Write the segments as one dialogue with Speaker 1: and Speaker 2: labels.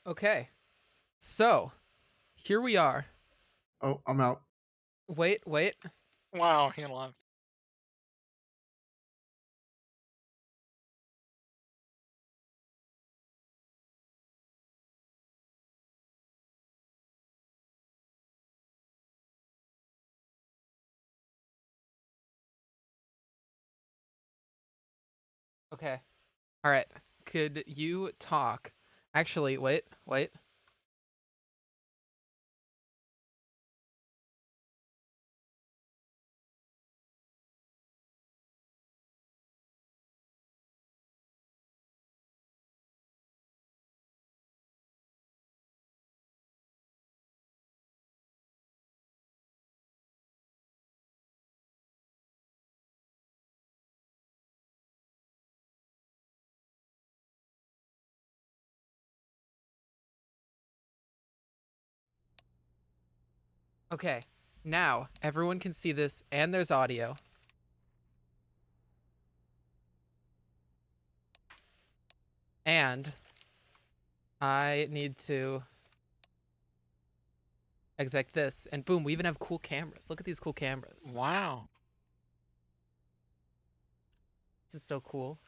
Speaker 1: Okay, so here we are.
Speaker 2: Oh, I'm out.
Speaker 1: Wait.
Speaker 3: Wow, he left.
Speaker 1: Okay. All right. Could you talk? Actually, wait. Okay. Now everyone can see this, and there's audio. And I need to exec this, and boom, we even have cool cameras. Look at these cool cameras.
Speaker 3: Wow.
Speaker 1: This is so cool.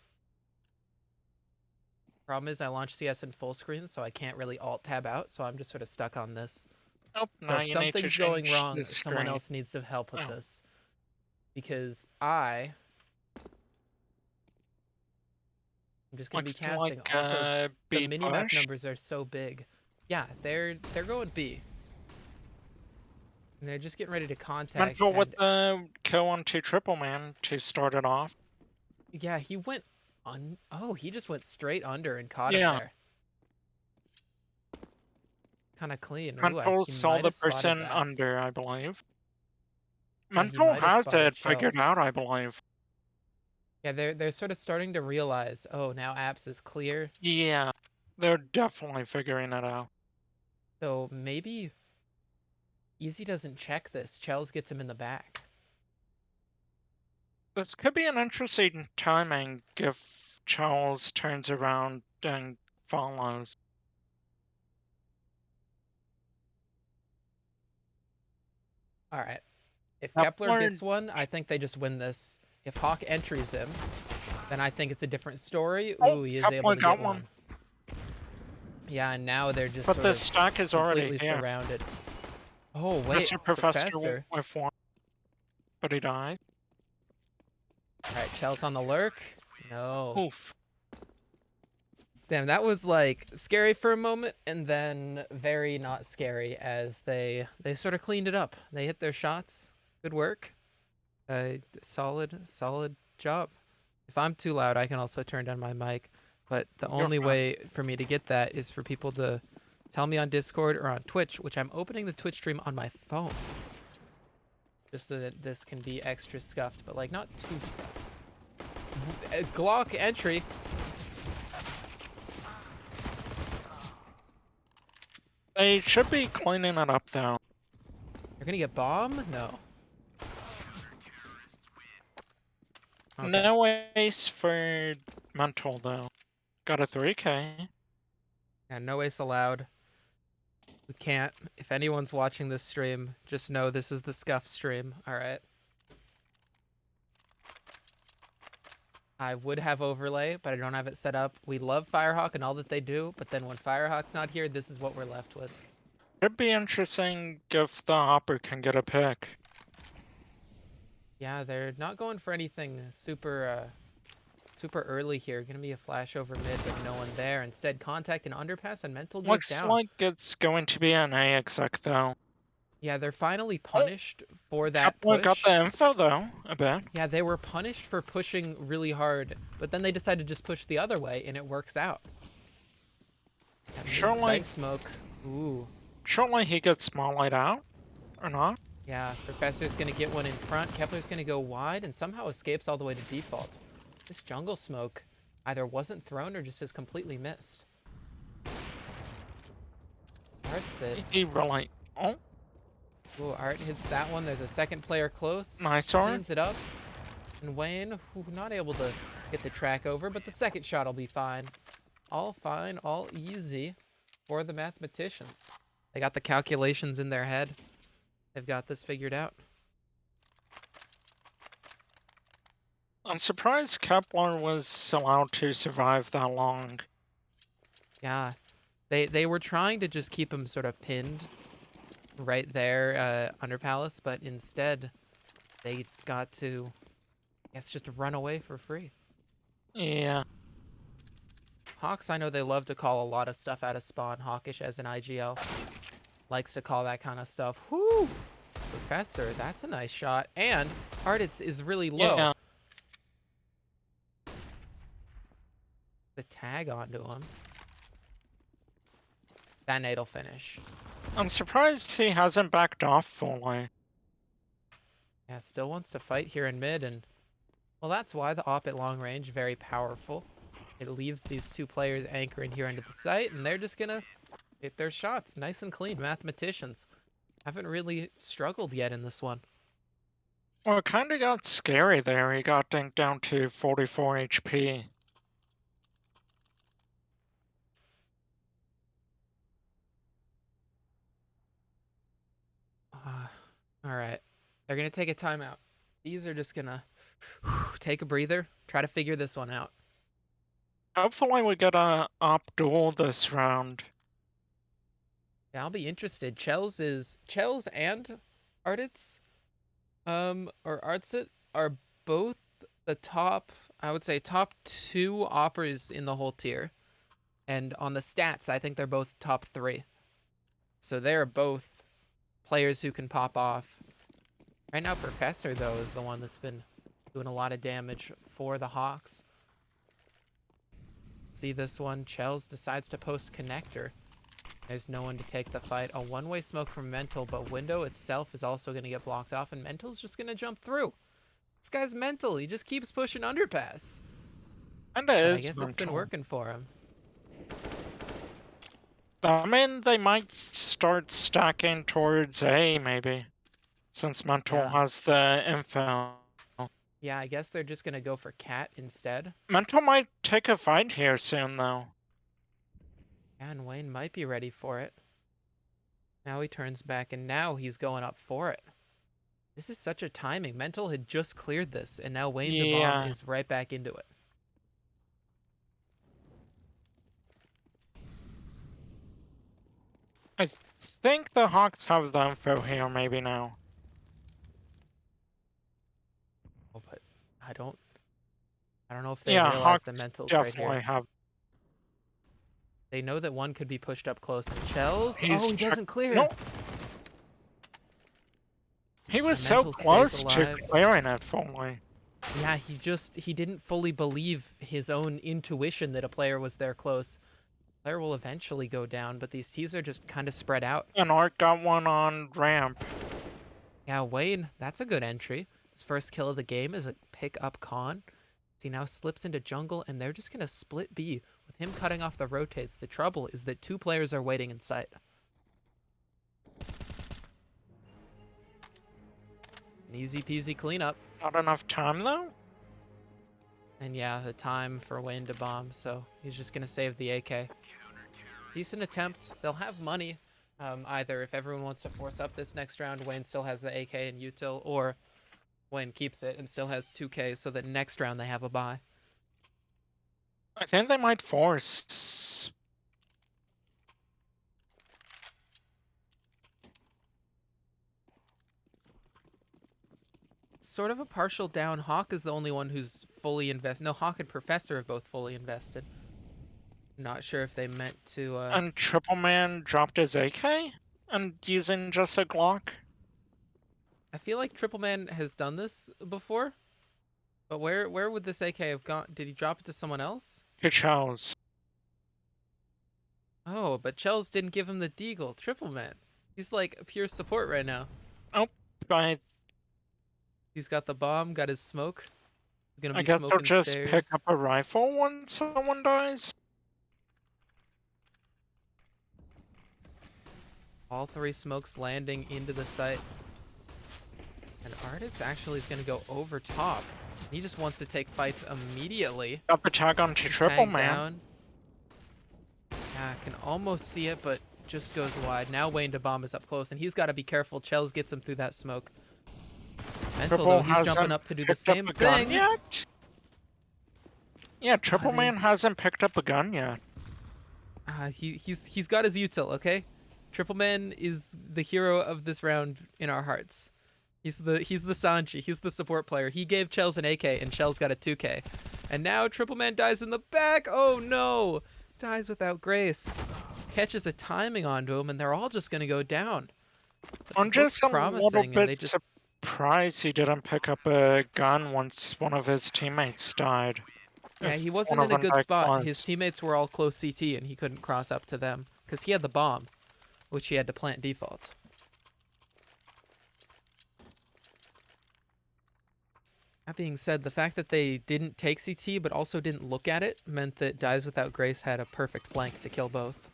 Speaker 1: Problem is, I launched CS in full screen, so I can't really alt tab out. So I'm just sort of stuck on this.
Speaker 3: Nope,
Speaker 1: So
Speaker 3: now
Speaker 1: if
Speaker 3: you need to
Speaker 1: something's going
Speaker 3: change
Speaker 1: wrong,
Speaker 3: the
Speaker 1: someone
Speaker 3: screen.
Speaker 1: else needs to help with
Speaker 3: Oh,
Speaker 1: this because I'm just gonna be
Speaker 3: looks like
Speaker 1: casting. Also, the
Speaker 3: B
Speaker 1: mini-map
Speaker 3: push.
Speaker 1: numbers are so big. Yeah, they're going B. And they're just getting ready to contact,
Speaker 3: Mental with
Speaker 1: and
Speaker 3: the kill on 2 triple man to start it off.
Speaker 1: yeah, he went on. Oh, he just went straight under and caught him
Speaker 3: Yeah,
Speaker 1: there. Kind of clean. Ooh,
Speaker 3: Mental
Speaker 1: he
Speaker 3: saw
Speaker 1: might
Speaker 3: the
Speaker 1: have spotted
Speaker 3: person
Speaker 1: that.
Speaker 3: under, I believe.
Speaker 1: Yeah, he
Speaker 3: Mental
Speaker 1: might have
Speaker 3: has
Speaker 1: spotted
Speaker 3: it figured
Speaker 1: Chels.
Speaker 3: out, I believe.
Speaker 1: Yeah, they're sort of starting to realize. Oh, now apps is clear.
Speaker 3: Yeah, they're definitely figuring it out.
Speaker 1: So maybe Easy doesn't check this. Chels gets him in the back.
Speaker 3: This could be an interesting timing if Charles turns around and follows.
Speaker 1: All right. If Kepler
Speaker 3: Kepler,
Speaker 1: gets one, I think they just win this. If Hawk entries him, then I think it's a different story.
Speaker 3: oh,
Speaker 1: Ooh, he is able
Speaker 3: Kepler
Speaker 1: to get
Speaker 3: got one.
Speaker 1: one. Yeah, and now they're just
Speaker 3: But
Speaker 1: sort
Speaker 3: the
Speaker 1: of
Speaker 3: stack is already
Speaker 1: completely
Speaker 3: here.
Speaker 1: surrounded. Oh, wait,
Speaker 3: Mr. Professor
Speaker 1: Professor.
Speaker 3: with one, but he dies.
Speaker 1: All right, Chels on the lurk. No.
Speaker 3: Oof.
Speaker 1: Damn, that was like scary for a moment and then very not scary as they sort of cleaned it up. They hit their shots. Good work. Solid job. If I'm too loud, I can also turn down my mic, but the
Speaker 3: You're
Speaker 1: only
Speaker 3: fine.
Speaker 1: way for me to get that is for people to tell me on Discord or on Twitch, which I'm opening the Twitch stream on my phone. Just so that this can be extra scuffed, but like not too scuffed. Glock entry.
Speaker 3: They should be cleaning it up though.
Speaker 1: You're gonna get bomb? No. Okay.
Speaker 3: No ace for Mental though. Got a 3K.
Speaker 1: Yeah, no ace allowed. We can't. If anyone's watching this stream, just know this is the scuff stream. All right. I would have overlay, but I don't have it set up. We love Firehawk and all that they do, but then when Firehawk's not here, this is what we're left with.
Speaker 3: Should be interesting if the Hopper can get a pick.
Speaker 1: Yeah, they're not going for anything super early here. Gonna be a flash over mid, but no one there. Instead, contact and underpass, and mental goes
Speaker 3: Looks
Speaker 1: down.
Speaker 3: like it's going to be an A exec though.
Speaker 1: Yeah, they're finally
Speaker 3: Oh,
Speaker 1: punished for that
Speaker 3: Kepler got
Speaker 1: push.
Speaker 3: the info though, a bit.
Speaker 1: Yeah, they were punished for pushing really hard, but then they decided to just push the other way, and it works out. Yeah,
Speaker 3: Surely,
Speaker 1: smoke. Ooh.
Speaker 3: surely he gets small light out, or not?
Speaker 1: Yeah, Professor's gonna get one in front. Kepler's gonna go wide and somehow escapes all the way to default. This jungle smoke either wasn't thrown or just is completely missed. Art's it.
Speaker 3: He really. Oh,
Speaker 1: Ooh, Art hits that one. There's a second player close.
Speaker 3: nice Art.
Speaker 1: Cleans it up. And Wayne, not able to get the track over, but the second shot will be fine. All fine, all easy. for the mathematicians. They got the calculations in their head. They've got this figured out.
Speaker 3: I'm surprised Kepler was allowed to survive that long.
Speaker 1: Yeah, they were trying to just keep him sort of pinned right there under Palace, but instead they got to, I guess, just run away for free.
Speaker 3: Yeah.
Speaker 1: Hawks, I know they love to call a lot of stuff out of spawn. Hawkish as an IGL likes to call that kind of stuff. Whoo! Professor, that's a nice shot. And Arditz is really low.
Speaker 3: Yeah.
Speaker 1: The tag onto him. That nade'll finish.
Speaker 3: I'm surprised he hasn't backed off fully.
Speaker 1: Yeah, still wants to fight here in mid, and well, that's why the op at long range, very powerful. It leaves these two players anchoring here into the site, and they're just gonna hit their shots nice and clean. Mathematicians haven't really struggled yet in this one.
Speaker 3: Well, it kind of got scary there. He got dinked down to 44 HP.
Speaker 1: All right, they're gonna take a timeout. These are just gonna take a breather, try to figure this one out.
Speaker 3: Hopefully we get a op duel this round.
Speaker 1: Yeah, I'll be interested. Chels and Arditz, or Artsit are both the top, I would say, top 2 operas in the whole tier. And on the stats, I think they're both top 3. So they're both players who can pop off. Right now, Professor, though, is the one that's been doing a lot of damage for the Hawks. See this one? Chels decides to post connector. There's no one to take the fight. A one-way smoke from Mental, but window itself is also going to get blocked off, and Mental's just going to jump through. This guy's mental. He just keeps pushing underpass.
Speaker 3: And it
Speaker 1: And I
Speaker 3: is
Speaker 1: guess it's been
Speaker 3: mental.
Speaker 1: working for him.
Speaker 3: I mean, they might start stacking towards A, maybe. Since Mental
Speaker 1: Yeah.
Speaker 3: has the info.
Speaker 1: Yeah, I guess they're just going to go for Cat instead.
Speaker 3: Mental might take a fight here soon, though.
Speaker 1: Yeah, and Wayne might be ready for it. Now he turns back, and now he's going up for it. This is such a timing. Mental had just cleared this, and now Wayne the Bomb is right back into it.
Speaker 3: I think the Hawks have the info here, maybe now.
Speaker 1: Oh, but I don't know if they
Speaker 3: Yeah,
Speaker 1: realize the
Speaker 3: Hawks
Speaker 1: Mental's right
Speaker 3: definitely
Speaker 1: here.
Speaker 3: have.
Speaker 1: They know that one could be pushed up close. And Chels,
Speaker 3: He's
Speaker 1: he doesn't clear.
Speaker 3: No. He was
Speaker 1: The
Speaker 3: so
Speaker 1: Mental stays
Speaker 3: close to
Speaker 1: alive.
Speaker 3: clearing it fully.
Speaker 1: Yeah, he didn't fully believe his own intuition that a player was there close. Player will eventually go down, but these T's are just kind of spread out.
Speaker 3: And Art got one on ramp.
Speaker 1: Yeah, Wayne, that's a good entry. His first kill of the game is a pick up Con. He now slips into jungle, and they're just going to split B with him cutting off the rotates. The trouble is that 2 players are waiting in sight. An easy peasy cleanup.
Speaker 3: Not enough time, though?
Speaker 1: And yeah, the time for Wayne to bomb, so he's just going to save the AK. Decent attempt. They'll have money. Either if everyone wants to force up this next round, Wayne still has the AK and util, or Wayne keeps it and still has 2K, so that next round they have a buy.
Speaker 3: I think they might force.
Speaker 1: Sort of a partial down. Hawk is the only one who's fully invested. No, Hawk and Professor have both fully invested. Not sure if they meant to...
Speaker 3: And Triple Man dropped his AK? And using just a Glock?
Speaker 1: I feel like Triple Man has done this before. But where would this AK have gone? Did he drop it to someone else?
Speaker 3: He chose.
Speaker 1: Oh, but Chels didn't give him the deagle. Triple Man. He's like pure support right now.
Speaker 3: Oh,
Speaker 1: He's got the bomb, got his smoke. He's gonna be
Speaker 3: I guess they'll
Speaker 1: smoking
Speaker 3: just
Speaker 1: stairs.
Speaker 3: pick up a rifle when someone dies?
Speaker 1: All 3 smokes landing into the site. And Arditz actually is going to go over top. He just wants to take fights immediately.
Speaker 3: Got the tag onto Triple
Speaker 1: Tag
Speaker 3: Man.
Speaker 1: down. I can almost see it, but just goes wide. Now Wayne to bomb is up close, and he's got to be careful. Chels gets him through that smoke. Mental, though,
Speaker 3: Triple
Speaker 1: he's jumping
Speaker 3: hasn't
Speaker 1: up to do the
Speaker 3: picked up
Speaker 1: same
Speaker 3: a gun
Speaker 1: thing.
Speaker 3: yet? Yeah, Triple
Speaker 1: they-
Speaker 3: Man hasn't picked up a gun yet.
Speaker 1: He's got his util, okay? Triple Man is the hero of this round in our hearts. He's the Sanji. He's the support player. He gave Chels an AK, and Chels got a 2K. And now Triple Man dies in the back. Oh no! Dies without grace. Catches a timing onto him, and they're all just gonna go down. But
Speaker 3: I'm just a little
Speaker 1: promising, and they
Speaker 3: bit
Speaker 1: just
Speaker 3: surprised he didn't pick up a gun once one of his teammates died.
Speaker 1: yeah,
Speaker 3: If
Speaker 1: he
Speaker 3: one
Speaker 1: wasn't
Speaker 3: of
Speaker 1: in a
Speaker 3: them
Speaker 1: good
Speaker 3: died
Speaker 1: spot. His
Speaker 3: close.
Speaker 1: teammates were all close CT, and he couldn't cross up to them because he had the bomb, which he had to plant default. That being said, the fact that they didn't take CT but also didn't look at it meant that Dies Without Grace had a perfect flank to kill both.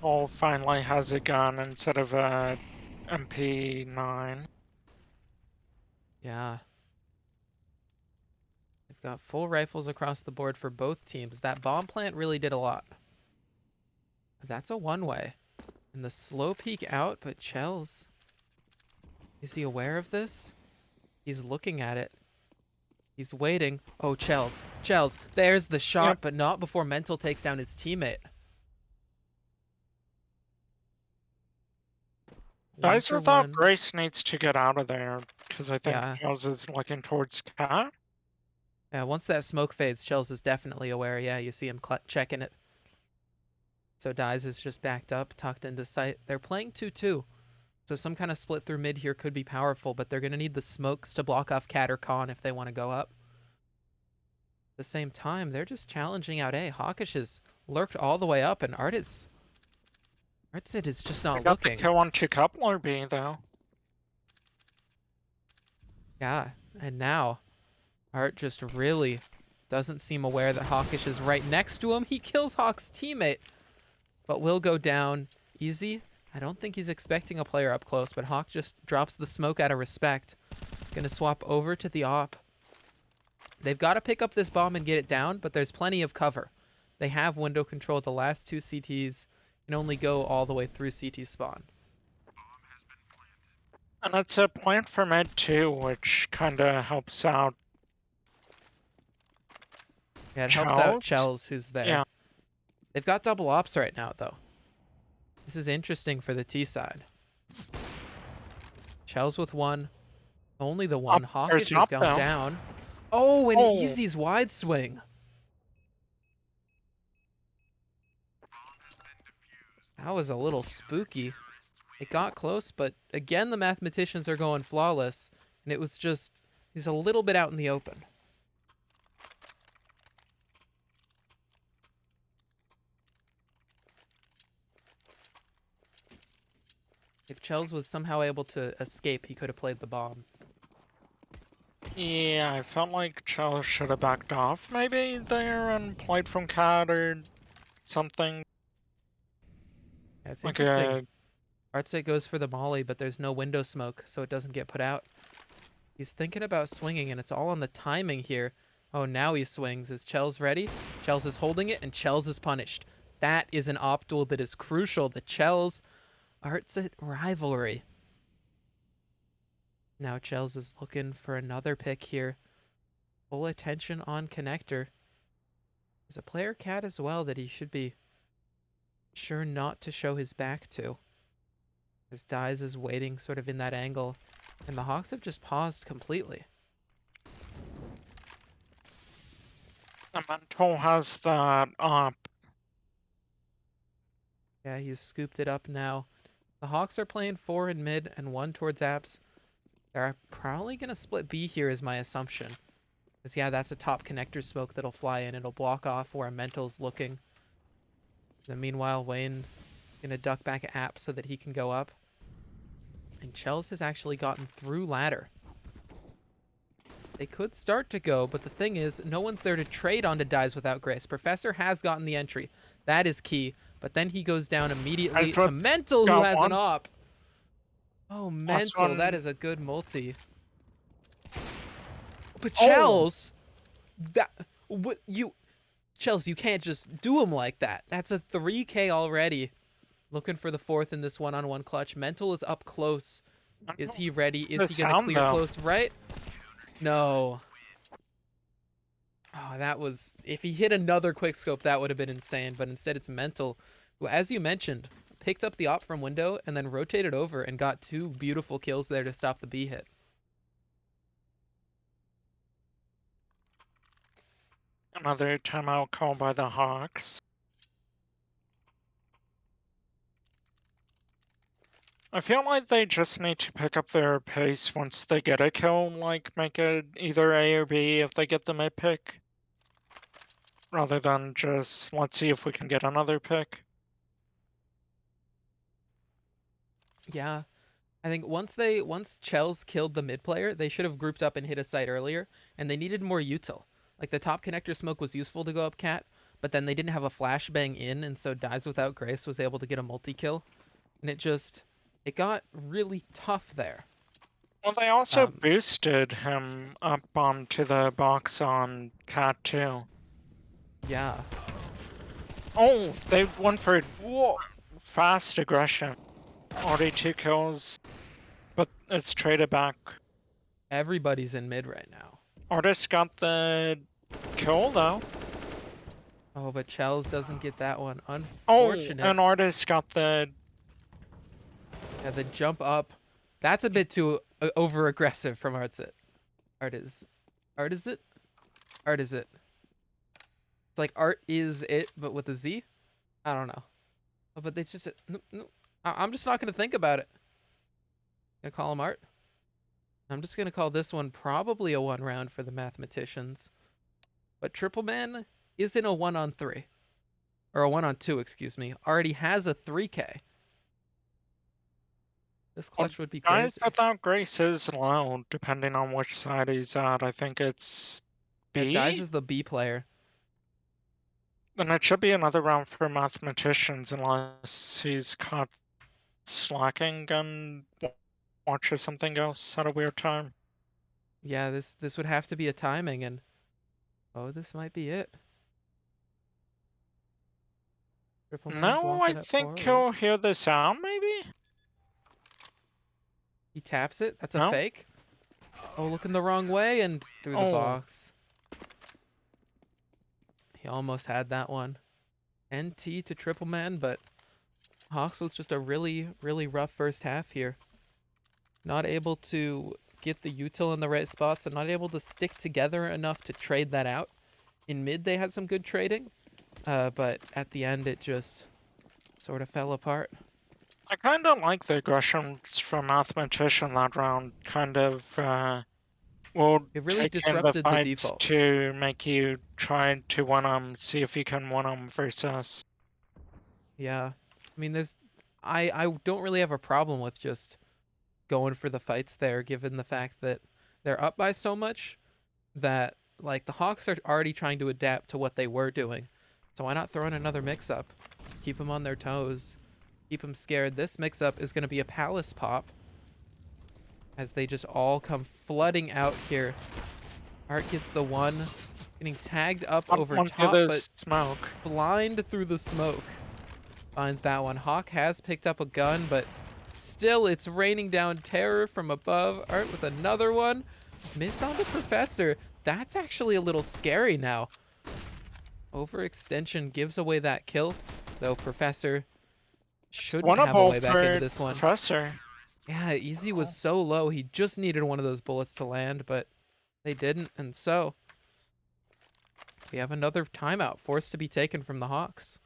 Speaker 3: Oh, finally has a gun instead of a MP9.
Speaker 1: Yeah. They've got full rifles across the board for both teams. That bomb plant really did a lot. That's a one-way. And the slow peek out, but Chels... Is he aware of this? He's looking at it. He's waiting. Oh, Chels. Chels. There's the shot,
Speaker 3: Yep.
Speaker 1: but not before Mental takes down his teammate.
Speaker 3: Dice
Speaker 1: for
Speaker 3: Without
Speaker 1: one.
Speaker 3: Grace needs to get out of there, because I think
Speaker 1: Yeah.
Speaker 3: Charles is looking towards Cat.
Speaker 1: Yeah, once that smoke fades, Chels is definitely aware. Yeah, you see him checking it. So Dies is just backed up, tucked into sight. They're playing 2-2. So some kind of split through mid here could be powerful, but they're going to need the smokes to block off Cat or Khan if they want to go up. At the same time, they're just challenging out A. Hawkish has lurked all the way up, and Artsit is just
Speaker 3: I
Speaker 1: not
Speaker 3: got
Speaker 1: looking.
Speaker 3: the kill on Coupler B, though.
Speaker 1: Yeah, and now Art just really doesn't seem aware that Hawkish is right next to him. He kills Hawk's teammate, but will go down easy. I don't think he's expecting a player up close, but Hawk just drops the smoke out of respect. Gonna swap over to the op. They've got to pick up this bomb and get it down, but there's plenty of cover. They have window control. The last two CTs can only go all the way through CT spawn.
Speaker 3: And it's a plant for mid too, which kind of helps out.
Speaker 1: Yeah, it helps out
Speaker 3: Chels?
Speaker 1: Chels, who's there.
Speaker 3: Yeah.
Speaker 1: They've got double ops right now, though. This is interesting for the T side. Chels with one. Only the one. Hawkish has gone down. Oh, and Easy's wide swing. That was a little spooky. It got close, but again, the Mathematicians are going flawless. And it was just, he's a little bit out in the open. If Chels was somehow able to escape, he could have played the bomb.
Speaker 3: Yeah, I felt like Chels should have backed off maybe there and played from Cat or something.
Speaker 1: That's
Speaker 3: Like
Speaker 1: interesting. Artsit goes for the molly, but there's no window smoke, so it doesn't get put out. He's thinking about swinging, and it's all on the timing here. Oh, now he swings. Is Chels ready? Chels is holding it, and Chels is punished. That is an op duel that is crucial. The Chels Artsit rivalry. Now Chels is looking for another pick here. Full attention on connector. There's a player Cat as well that he should be sure not to show his back to. As Dies is waiting sort of in that angle. And the Hawks have just paused completely.
Speaker 3: the Mental has that up.
Speaker 1: Yeah, he's scooped it up now. The Hawks are playing 4 in mid and 1 towards apps. They're probably going to split B here is my assumption. Because, yeah, that's a top connector smoke that'll fly in. It'll block off where Mental's looking. Then meanwhile, Wayne going to duck back at app so that he can go up. And Chels has actually gotten through ladder. They could start to go, but the thing is, no one's there to trade onto Dies Without Grace. Professor has gotten the entry. That is key. But then he goes down immediately to Mental, who has an op. Oh, Mental, that is a good multi. But Chels, that What you, Chelsea? You can't just do him like that. That's a 3K already. Looking for the fourth in this one-on-one clutch. Mental is up close.
Speaker 3: I
Speaker 1: Is
Speaker 3: don't
Speaker 1: he ready?
Speaker 3: the
Speaker 1: Is he gonna
Speaker 3: sound
Speaker 1: clear
Speaker 3: though.
Speaker 1: close right? No. Oh, that was, if he hit another quick scope, that would have been insane. But instead, it's Mental, who, as you mentioned, picked up the op from window and then rotated over and got two beautiful kills there to stop the B hit.
Speaker 3: Another timeout call by the Hawks. I feel like they just need to pick up their pace once they get a kill, like make it either A or B if they get the mid pick, rather than just let's see if we can get another pick.
Speaker 1: Yeah, I think once Chels killed the mid player, they should have grouped up and hit a site earlier, and they needed more util. Like the top connector smoke was useful to go up cat, but then they didn't have a flashbang in, and so Dies Without Grace was able to get a multi kill, and it got really tough there.
Speaker 3: Well, they also
Speaker 1: Um,
Speaker 3: boosted him up onto the box on Cat too.
Speaker 1: yeah.
Speaker 3: Oh, they went for
Speaker 1: Whoa.
Speaker 3: fast aggression. Already 2 kills, but it's traded back.
Speaker 1: Everybody's in mid right now.
Speaker 3: Artist got the kill though.
Speaker 1: Oh, but Chels doesn't get that one.
Speaker 3: Oh,
Speaker 1: Unfortunate.
Speaker 3: and Artist got the.
Speaker 1: Yeah, the jump up. That's a bit too over aggressive from Artsit. Art is. Art is it? Art is it? It's like art is it, but with a Z? I don't know. But it's just. No, no. I'm just not going to think about it. Gonna call him art. I'm just going to call this one probably a 1 round for the Mathematicians. But Triple Man is in a 1-on-3. Or a 1-on-2, excuse me. Already has a 3K. This clutch would be
Speaker 3: Guys
Speaker 1: crazy.
Speaker 3: without grace is low, depending on which side he's at. I think it's
Speaker 1: Yeah, Dies
Speaker 3: B?
Speaker 1: is the B player.
Speaker 3: Then it should be another round for Mathematicians unless he's caught slacking and watches something else at a weird time.
Speaker 1: Yeah, this would have to be a timing, and oh, this might be it. Triple Man's
Speaker 3: No, I
Speaker 1: walking up
Speaker 3: think
Speaker 1: forwards.
Speaker 3: he'll hear the sound, maybe?
Speaker 1: He taps it. That's a
Speaker 3: No?
Speaker 1: fake. Oh, looking the wrong way and through the
Speaker 3: Oh,
Speaker 1: box. He almost had that one. NT to Triple Man, but Hawks was just a really, really rough first half here. Not able to get the util in the right spots and not able to stick together enough to trade that out. In mid, they had some good trading, but at the end, it just sort of fell apart.
Speaker 3: I kind of like the aggressions from Mathematician that round. Kind of, will
Speaker 1: It really
Speaker 3: take in the
Speaker 1: disrupted the
Speaker 3: fights
Speaker 1: defaults.
Speaker 3: to make you try to win them, see if you can win them versus.
Speaker 1: Yeah. I mean, I don't really have a problem with just going for the fights there, given the fact that they're up by so much that, like, the Hawks are already trying to adapt to what they were doing. So why not throw in another mix-up? Keep them on their toes. Keep them scared. This mix-up is going to be a Palace pop as they just all come flooding out here. Art gets the one, getting tagged up over
Speaker 3: One to
Speaker 1: top,
Speaker 3: the
Speaker 1: but
Speaker 3: smoke.
Speaker 1: blind through the smoke. Finds that one. Hawk has picked up a gun, but still it's raining down terror from above. Art with another one. Miss on the Professor. That's actually a little scary now. Overextension gives away that kill, though Professor shouldn't have a
Speaker 3: Winnable
Speaker 1: way back into
Speaker 3: for
Speaker 1: this one.
Speaker 3: Professor.
Speaker 1: Yeah, Easy was so low. He just needed one of those bullets to land, but they didn't, and so we have another timeout forced to be taken from the Hawks.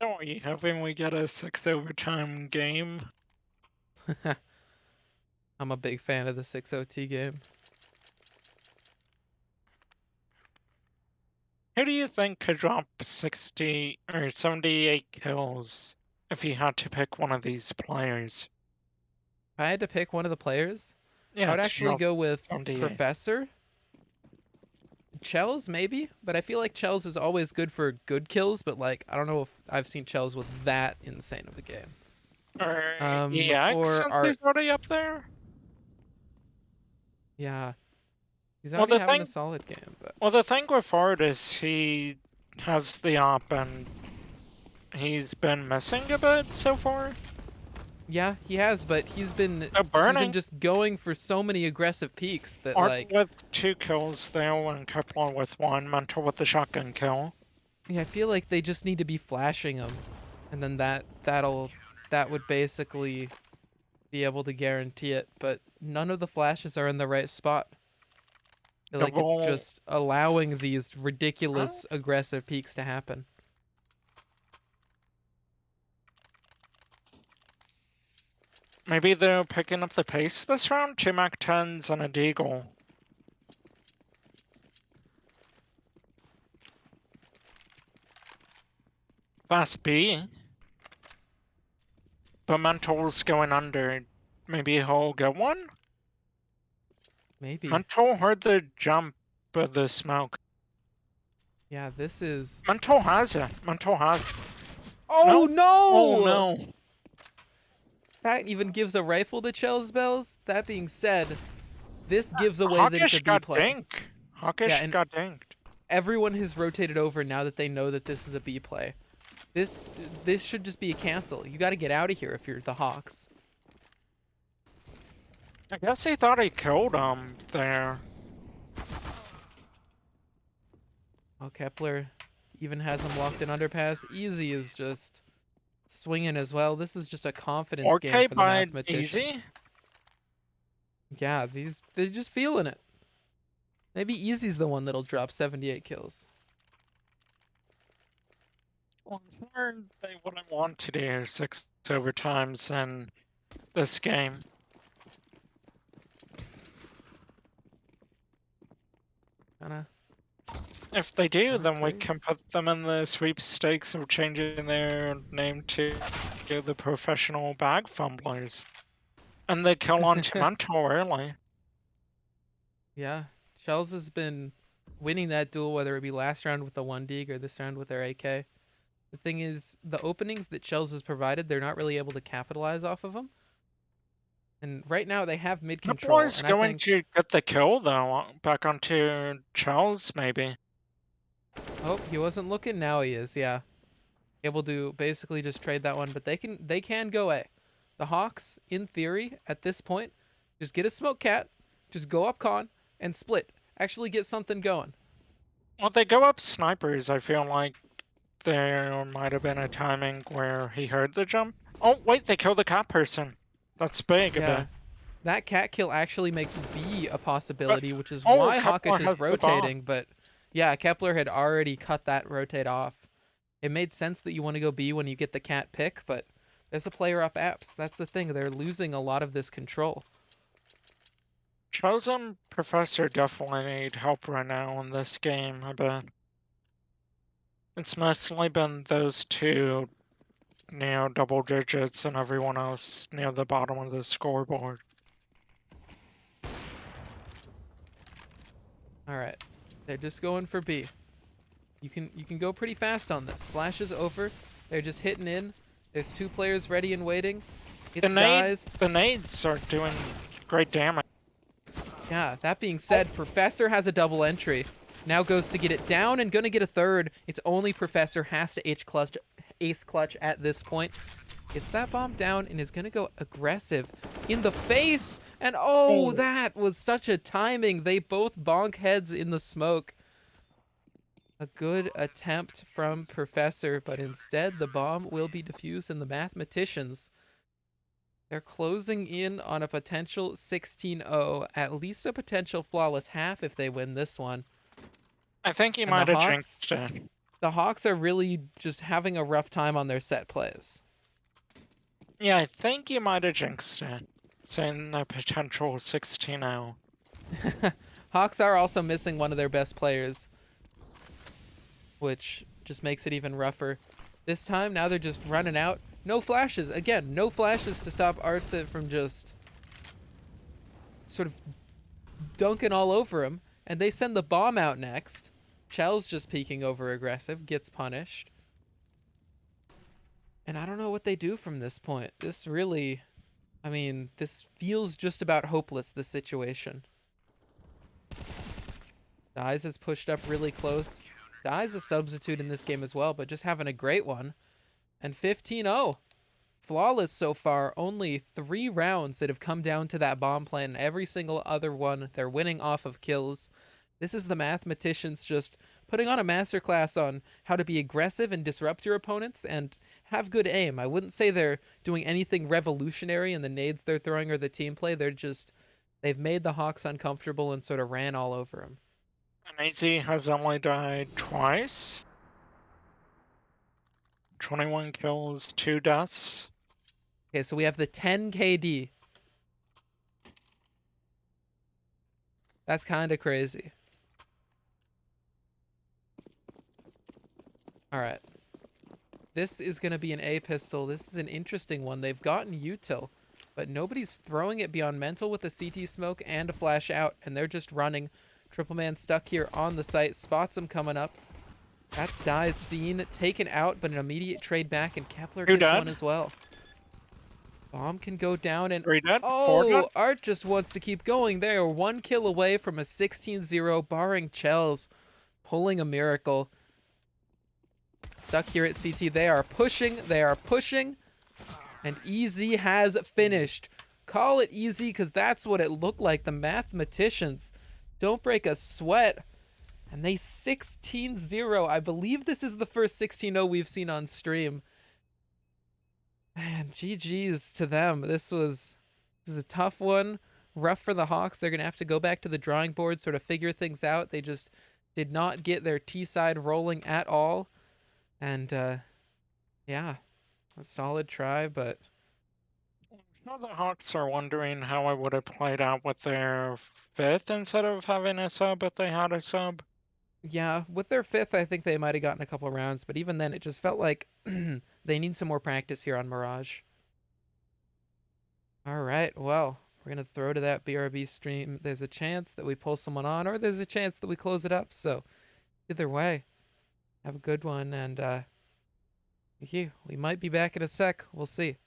Speaker 3: Are you hoping we get a 6 overtime game?
Speaker 1: I'm a big fan of the 6OT game.
Speaker 3: Who do you think could drop 60 or 78 kills if you had to pick one of these players?
Speaker 1: If I had to pick one of the players, I
Speaker 3: Yeah,
Speaker 1: would
Speaker 3: to
Speaker 1: actually
Speaker 3: drop
Speaker 1: go with
Speaker 3: 78.
Speaker 1: Professor, Chels maybe, but I feel like Chels is always good for good kills, but like I don't know if I've seen Chels with that insane of a game.
Speaker 3: Or EX,
Speaker 1: For
Speaker 3: since
Speaker 1: art,
Speaker 3: he's already up there?
Speaker 1: yeah, he's
Speaker 3: Well,
Speaker 1: already
Speaker 3: the
Speaker 1: having a
Speaker 3: thing,
Speaker 1: solid game, but
Speaker 3: well, the thing with Art is he has the op and he's been missing a bit so far.
Speaker 1: yeah, he has, but
Speaker 3: Oh,
Speaker 1: he's been
Speaker 3: burning.
Speaker 1: just going for so many aggressive peaks that
Speaker 3: Art
Speaker 1: like
Speaker 3: with 2 kills there and Kepler with 1, Mental with the shotgun kill.
Speaker 1: yeah, I feel like they just need to be flashing him, and then that would basically be able to guarantee it. But none of the flashes are in the right spot. I feel like it's
Speaker 3: Double.
Speaker 1: just allowing these
Speaker 3: Huh?
Speaker 1: ridiculous aggressive peaks to happen.
Speaker 3: Maybe they're picking up the pace this round? 2 Mac 10s and a Deagle. Fast B. But Mental's going under. Maybe he'll get one?
Speaker 1: Maybe.
Speaker 3: Mental heard the jump of the smoke.
Speaker 1: Yeah, this is.
Speaker 3: Mental has it. Mental has it.
Speaker 1: Oh
Speaker 3: No? Oh
Speaker 1: no!
Speaker 3: no.
Speaker 1: That even gives a rifle to Chell's Bells. That being said, this gives away that it's a
Speaker 3: Hawkish
Speaker 1: B
Speaker 3: got
Speaker 1: play.
Speaker 3: dink.
Speaker 1: Yeah,
Speaker 3: Hawkish
Speaker 1: and
Speaker 3: got dinked.
Speaker 1: everyone has rotated over now that they know that this is a B play. This should just be a cancel. You got to get out of here if you're the Hawks.
Speaker 3: I guess he thought he killed him there.
Speaker 1: Oh, Kepler even has him locked in underpass. Easy is just swinging as well. This is just a confidence game
Speaker 3: Okay
Speaker 1: for the
Speaker 3: by Easy.
Speaker 1: Mathematicians. Yeah, they're just feeling it. Maybe Easy's the one that'll drop 78 kills.
Speaker 3: Well, they wouldn't want to do 6 overtimes in this game.
Speaker 1: Kinda
Speaker 3: If they do,
Speaker 1: not
Speaker 3: then we
Speaker 1: crazy.
Speaker 3: can put them in the sweepstakes of changing their name to the professional bag fumblers. And they kill on Toronto early.
Speaker 1: Yeah, Shells has been winning that duel, whether it be last round with the 1 dig or this round with their AK. The thing is, the openings that Shells has provided, they're not really able to capitalize off of them. And right now they have mid control,
Speaker 3: Kepler's
Speaker 1: and I
Speaker 3: going
Speaker 1: think,
Speaker 3: to get the kill though, back onto Charles maybe.
Speaker 1: oh, he wasn't looking. Now he is. Yeah, able to basically just trade that one, but they can go A. The Hawks, in theory, at this point, just get a smoke cat, just go up con and split. Actually, get something going.
Speaker 3: Well, they go up snipers. I feel like there might have been a timing where he heard the jump. Oh wait, they killed the cat person. That's big a
Speaker 1: Yeah,
Speaker 3: bit.
Speaker 1: that cat kill actually makes B a
Speaker 3: But
Speaker 1: possibility, which is
Speaker 3: oh,
Speaker 1: why
Speaker 3: Kepler
Speaker 1: Hawkish is
Speaker 3: has the bomb.
Speaker 1: rotating. But yeah, Kepler had already cut that rotate off. It made sense that you want to go B when you get the cat pick, but there's a player up apps. That's the thing. They're losing a lot of this control.
Speaker 3: Chosen Professor definitely need help right now in this game, I bet. It's mostly been those two near double digits and everyone else near the bottom of the scoreboard.
Speaker 1: All right, they're just going for B. You can go pretty fast on this. Flash is over. They're just hitting in. There's 2 players ready and waiting. It's guys.
Speaker 3: The nades are doing great damage.
Speaker 1: Yeah, that being said, Professor has a double entry. Now goes to get it down and gonna get a third. It's only Professor has to ace clutch at this point. Gets that bomb down and is gonna go aggressive in the face. And oh,
Speaker 3: Oh,
Speaker 1: that was such a timing. They both bonk heads in the smoke. A good attempt from Professor, but instead the bomb will be defused in the Mathematicians. They're closing in on a potential 16-0, at least a potential flawless half if they win this one.
Speaker 3: I think he
Speaker 1: And
Speaker 3: might have jinxed it.
Speaker 1: the Hawks are really just having a rough time on their set plays.
Speaker 3: Yeah, I think he might have jinxed it. Saying a potential 16-0.
Speaker 1: Hawks are also missing one of their best players, which just makes it even rougher. This time, now they're just running out. No flashes. Again, no flashes to stop Artsit from just sort of dunking all over him. And they send the bomb out next. Chell's just peeking over aggressive, gets punished. And I don't know what they do from this point. This really, I mean, this feels just about hopeless, this situation. Dies is pushed up really close. Dies a substitute in this game as well, but just having a great one. And 15-0. Flawless so far. Only 3 rounds that have come down to that bomb plan. Every single other one, they're winning off of kills. This is the Mathematicians just putting on a masterclass on how to be aggressive and disrupt your opponents and have good aim. I wouldn't say they're doing anything revolutionary in the nades they're throwing or the team play. They've made the Hawks uncomfortable and sort of ran all over them.
Speaker 3: And AZ has only died twice. 21 kills, 2 deaths.
Speaker 1: Okay, so we have the 10 KD. That's kind of crazy. All right. This is going to be an A pistol. This is an interesting one. They've gotten util, but nobody's throwing it beyond mental with a CT smoke and a flash out, and they're just running. Triple Man stuck here on the site, spots him coming up. That's Dye's seen, taken out, but an immediate trade back, and Kepler gets one as well. Bomb can go down, and
Speaker 3: 3 dead, 4
Speaker 1: oh,
Speaker 3: dead.
Speaker 1: Art just wants to keep going. They are 1 kill away from a 16-0, barring Chels pulling a miracle. Stuck here at CT. They are pushing. And EZ has finished. Call it easy because that's what it looked like. The Mathematicians don't break a sweat. And they 16-0. I believe this is the first 16-0 we've seen on stream. Man, GG's to them. This is a tough one. Rough for the Hawks. They're going to have to go back to the drawing board, sort of figure things out. They just did not get their T-side rolling at all. And, yeah, a solid try, but...
Speaker 3: Now the Hawks are wondering how I would have played out with their 5th instead of having a sub if they had a sub.
Speaker 1: Yeah, with their 5th, I think they might have gotten a couple rounds, but even then, it just felt like they need some more practice here on Mirage. All right, well, we're going to throw to that BRB stream. There's a chance that we pull someone on, or there's a chance that we close it up, so either way, have a good one, and we might be back in a sec. We'll see.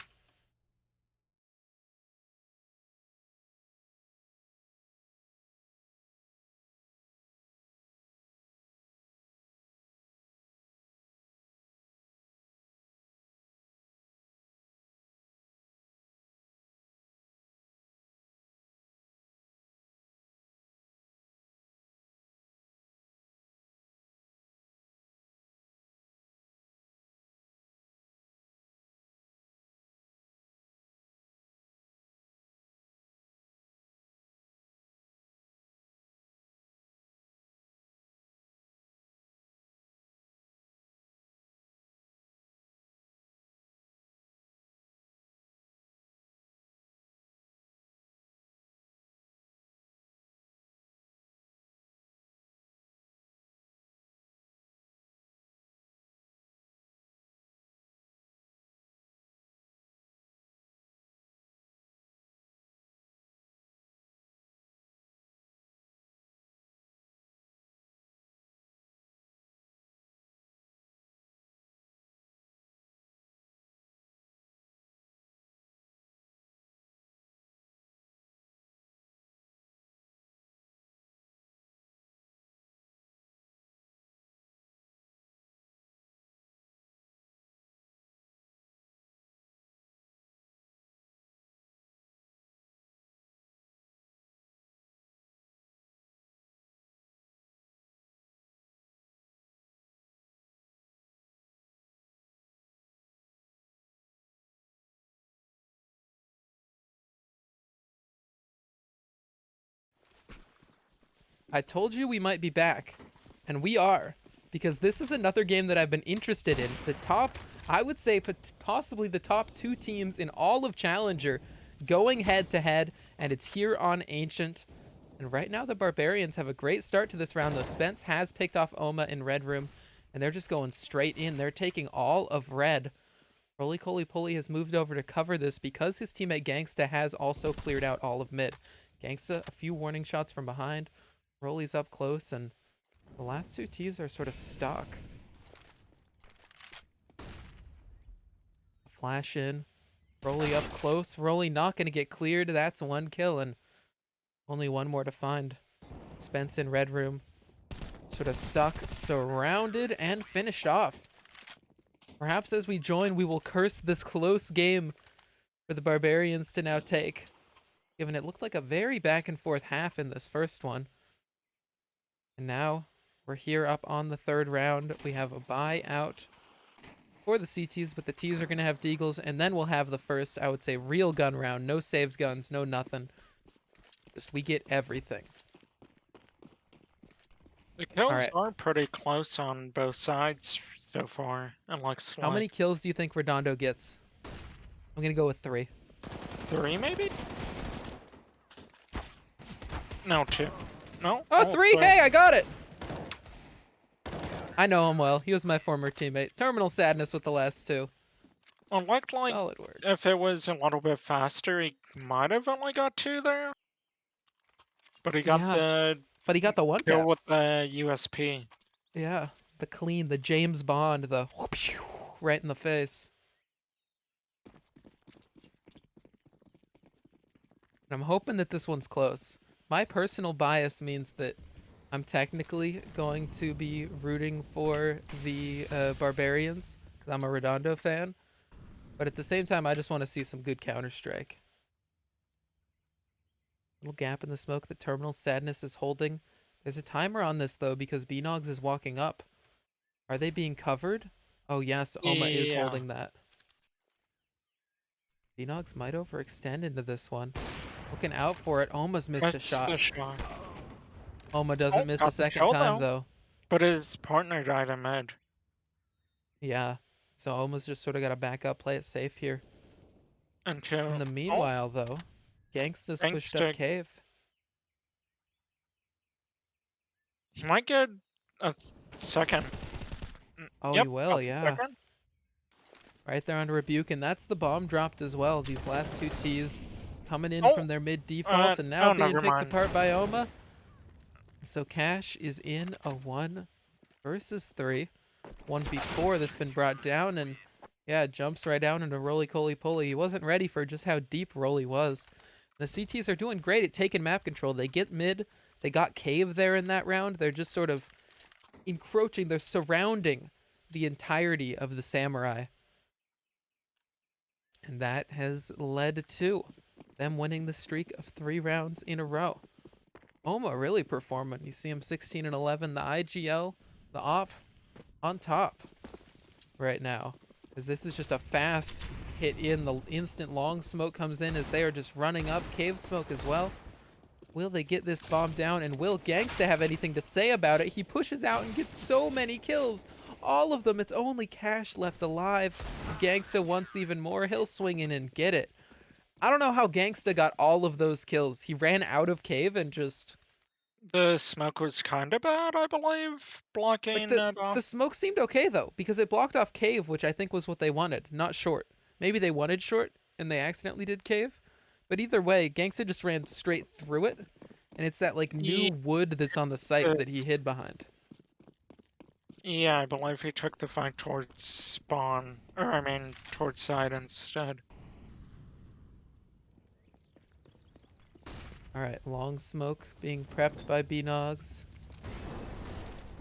Speaker 1: I told you we might be back, and we are, because this is another game that I've been interested in. The top, I would say possibly the top 2 teams in all of Challenger going head to head, and it's here on Ancient. And right now the Barbarians have a great start to this round, though. Spence has picked off Oma in Red Room, and they're just going straight in. They're taking all of Red. Roly Coly Pulley has moved over to cover this because his teammate Gangsta has also cleared out all of mid. Gangsta, a few warning shots from behind. Rolly's up close, and the last two T's are sort of stuck. Flash in. Rolly up close. Rolly not going to get cleared. That's one kill, and only one more to find. Spence in red room. Sort of stuck, surrounded, and finished off. Perhaps as we join, we will curse this close game for the Barbarians to now take, given it looked like a very back and forth half in this first one. And now we're here up on the third round. We have a bye out for the CTs, but the Ts are going to have Deagles, and then we'll have the first, I would say, real gun round. No saved guns, no nothing. Just we get everything.
Speaker 3: The kills
Speaker 1: All right.
Speaker 3: are pretty close on both sides so far, and like
Speaker 1: How many kills do you think Redondo gets? I'm going to go with 3.
Speaker 3: 3 maybe? No, 2. No?
Speaker 1: Oh, 3! Hey, I got it! I know him well. He was my former teammate. Terminal Sadness with the last 2.
Speaker 3: Well, like,
Speaker 1: Solid work.
Speaker 3: if it was a little bit faster, he might have only got 2 there. But he got
Speaker 1: But he got the one
Speaker 3: kill
Speaker 1: tap.
Speaker 3: with the USP.
Speaker 1: Yeah, the clean, the James Bond, the right in the face. And I'm hoping that this one's close. My personal bias means that I'm technically going to be rooting for the Barbarians, because I'm a Redondo fan. But at the same time, I just want to see some good Counter-Strike. Little gap in the smoke that Terminal Sadness is holding. There's a timer on this, though, because Beanogs is walking up. Are they being covered? Oh, yes, Oma is holding that. Beanogs might overextend into this one. Looking out for it. Oma's missed a shot. Oma doesn't miss a second time, though.
Speaker 3: But his partner died in mid.
Speaker 1: Yeah. So Oma's just sort of got to back up, play it safe here. In the meanwhile, though, Gangsta's pushed up cave.
Speaker 3: He might get a second.
Speaker 1: Oh, he will, yeah. Right there on Rebuke, and that's the bomb dropped as well. These last 2 Ts coming in from their mid default, and now being picked apart by Oma. So Cash is in a 1 versus 3. 1v4 that's been brought down, and yeah, jumps right down into roly-coly-poly. He wasn't ready for just how deep Roly was. The CTs are doing great at taking map control. They get mid. They got cave there in that round. They're just sort of encroaching. They're surrounding the entirety of the Samurai. And that has led to them winning the streak of 3 rounds in a row. Oma really performing. You see him 16 and 11. The IGL, the op, on top right now. As this is just a fast hit in. The instant long smoke comes in as they are just running up. Cave smoke as well. Will they get this bomb down? And will Gangsta have anything to say about it? He pushes out and gets so many kills. All of them. It's only Cash left alive. Gangsta wants even more. He'll swing in and get it. I don't know how Gangsta got all of those kills. He ran out of cave and just...
Speaker 3: The smoke was kind of bad, I believe, blocking it off.
Speaker 1: The smoke seemed okay, though, because it blocked off cave, which I think was what they wanted, not short. Maybe they wanted short, and they accidentally did cave. But either way, Gangsta just ran straight through it, and it's that, like, new wood that's on the site that he hid behind.
Speaker 3: Yeah, I believe he took the fight towards spawn, or I mean, towards side instead.
Speaker 1: Alright, long smoke being prepped by Beanogs.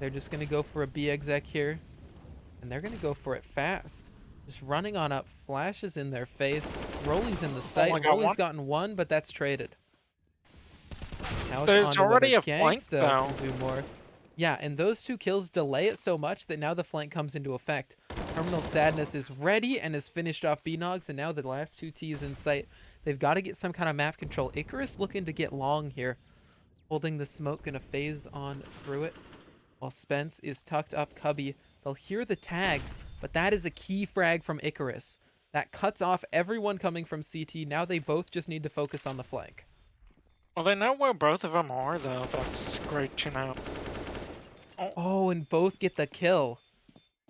Speaker 1: They're just going to go for a B exec here. And they're going to go for it fast. Just running on up, flashes in their face. Rolly's in the sight. Rolly's gotten 1, but that's traded. Now it's
Speaker 3: There's already a flank, though.
Speaker 1: Do more. Yeah, and those 2 kills delay it so much that now the flank comes into effect. Terminal Sadness is ready and has finished off Beanogs, and now the last 2 Ts in sight. They've got to get some kind of map control. Icarus looking to get long here. Holding the smoke, gonna phase on through it. While Spence is tucked up cubby. They'll hear the tag, but that is a key frag from Icarus. That cuts off everyone coming from CT. Now they both just need to focus on the flank.
Speaker 3: Well, they know where both of them are, though. That's great to know.
Speaker 1: Oh, and both get the kill.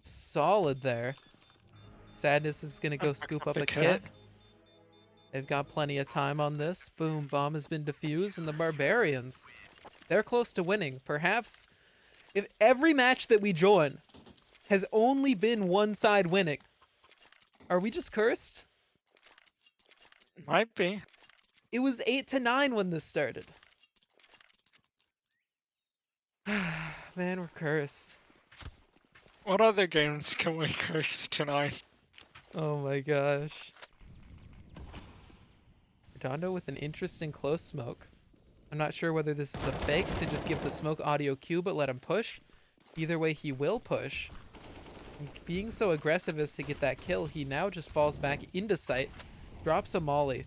Speaker 1: Solid there. Sadness is gonna go scoop up a kit. They've got plenty of time on this. Boom, bomb has been defused, and the Barbarians They're close to winning. Perhaps if every match that we join has only been one side winning, are we just cursed?
Speaker 3: Might be.
Speaker 1: It was 8-9 when this started. Man, we're cursed.
Speaker 3: What other games can we curse tonight?
Speaker 1: Oh my gosh. Redondo with an interesting close smoke. I'm not sure whether this is a fake to just give the smoke audio cue but let him push. Either way, he will push. And being so aggressive as to get that kill, he now just falls back into sight, drops a molly.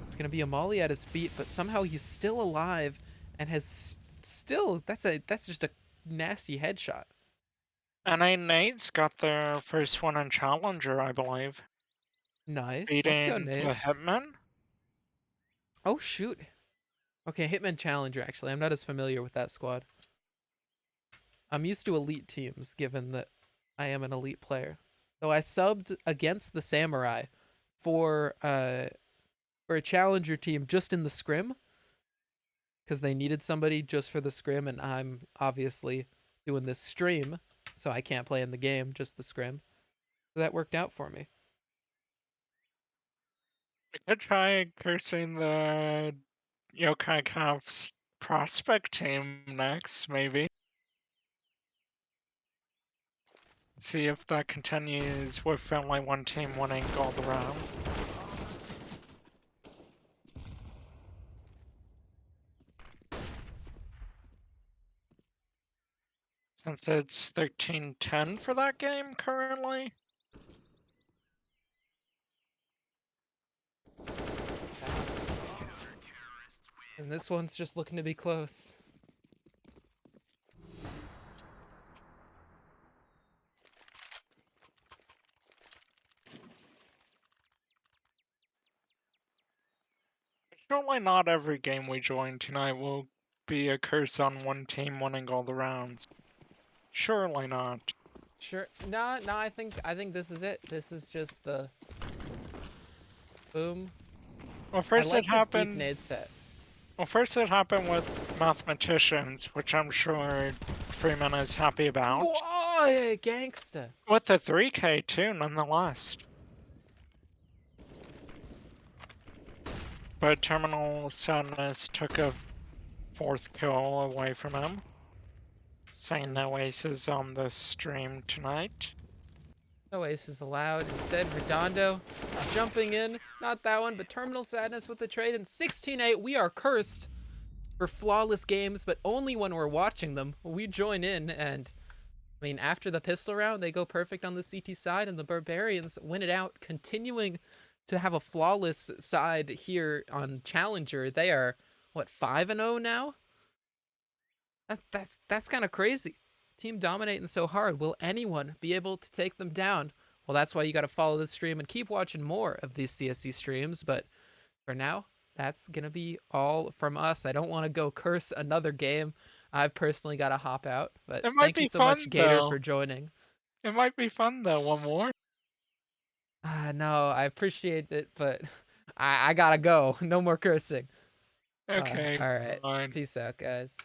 Speaker 1: It's gonna be a molly at his feet, but somehow he's still alive and has still. That's just a nasty headshot.
Speaker 3: NA Nate's got their first one in Challenger, I believe.
Speaker 1: Nice. Let's go,
Speaker 3: Beating the
Speaker 1: Nades.
Speaker 3: Hitman.
Speaker 1: Oh shoot. Okay, Hitman Challenger. Actually, I'm not as familiar with that squad. I'm used to elite teams, given that I am an elite player. Though I subbed against the Samurai for a challenger team just in the scrim because they needed somebody just for the scrim, and I'm obviously doing this stream, so I can't play in the game, just the scrim. So that worked out for me.
Speaker 3: We could try cursing the Yokai Cavs prospect team next, maybe. See if that continues with only one team winning all the round. Since it's 13-10 for that game currently.
Speaker 1: And this one's just looking to be close.
Speaker 3: Surely not every game we join tonight will be a curse on one team winning all the rounds. Surely not.
Speaker 1: Sure. No, I think this is it. This is just the boom.
Speaker 3: Well,
Speaker 1: I
Speaker 3: first it
Speaker 1: like this deep
Speaker 3: happened.
Speaker 1: nade set.
Speaker 3: Well, first it happened with Mathematicians, which I'm sure Freeman is happy about.
Speaker 1: Whoa, gangsta.
Speaker 3: With the 3K too, nonetheless. But Terminal Sadness took a fourth kill away from him. Saying no aces on the stream tonight.
Speaker 1: No aces allowed. Instead, Redondo jumping in. Not that one, but Terminal Sadness with the trade. And 16-8, we are cursed for flawless games, but only when we're watching them. We join in, and I mean, after the pistol round, they go perfect on the CT side, and the Barbarians win it out, continuing to have a flawless side here on Challenger. They are, what, 5-0 now? That's kind of crazy. Team dominating so hard. Will anyone be able to take them down? Well, that's why you got to follow this stream and keep watching more of these CSC streams. But for now, that's going to be all from us. I don't want to go curse another game. I've personally got to hop out. But
Speaker 3: It might
Speaker 1: thank you
Speaker 3: be
Speaker 1: so
Speaker 3: fun
Speaker 1: much, Gator,
Speaker 3: though.
Speaker 1: for joining.
Speaker 3: It might be fun though, one more.
Speaker 1: No, I appreciate it, but I got to go. No more cursing.
Speaker 3: Okay,
Speaker 1: All right.
Speaker 3: fine.
Speaker 1: Peace out, guys.